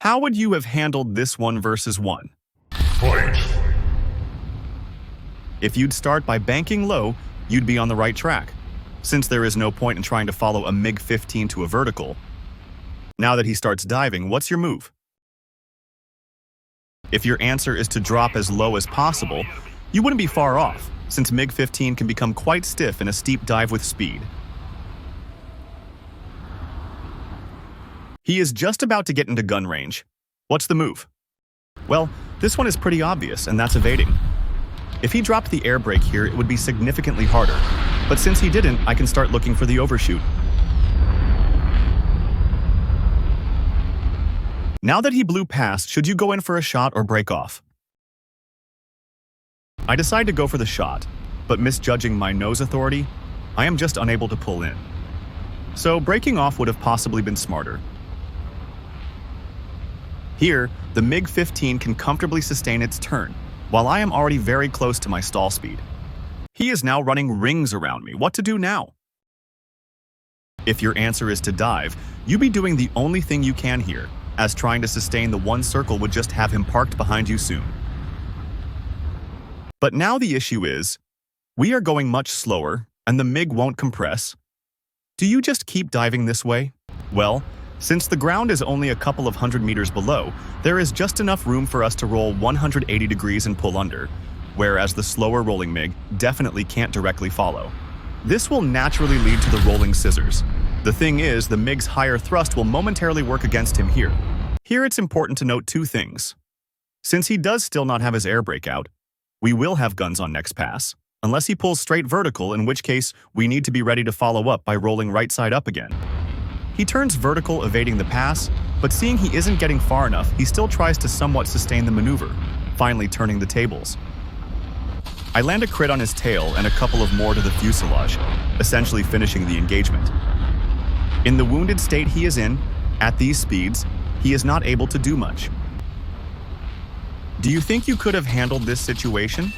How would you have handled this 1 versus 1? Fight! If you'd start by banking low, you'd be on the right track, since there is no point in trying to follow a MiG-15 to a vertical. Now that he starts diving, what's your move? If your answer is to drop as low as possible, you wouldn't be far off, since MiG-15 can become quite stiff in a steep dive with speed. He is just about to get into gun range. What's the move? Well, this one is pretty obvious, and that's evading. If he dropped the air brake here, it would be significantly harder. But since he didn't, I can start looking for the overshoot. Now that he blew past, should you go in for a shot or break off? I decide to go for the shot, but misjudging my nose authority, I am just unable to pull in. So breaking off would have possibly been smarter. Here, the MiG-15 can comfortably sustain its turn, while I am already very close to my stall speed. He is now running rings around me. What to do now? If your answer is to dive, you'd be doing the only thing you can here, as trying to sustain the one circle would just have him parked behind you soon. But now the issue is, we are going much slower, and the MiG won't compress. Do you just keep diving this way? Well, since the ground is only a couple of 100 meters below, there is just enough room for us to roll 180 degrees and pull under, whereas the slower rolling MiG definitely can't directly follow. This will naturally lead to the rolling scissors. The thing is, the MiG's higher thrust will momentarily work against him here. Here it's important to note two things. Since he does still not have his air brake out, we will have guns on next pass, unless he pulls straight vertical, in which case we need to be ready to follow up by rolling right side up again. He turns vertical, evading the pass, but seeing he isn't getting far enough, he still tries to somewhat sustain the maneuver, finally turning the tables. I land a crit on his tail and a couple of more to the fuselage, essentially finishing the engagement. In the wounded state he is in, at these speeds, he is not able to do much. Do you think you could have handled this situation?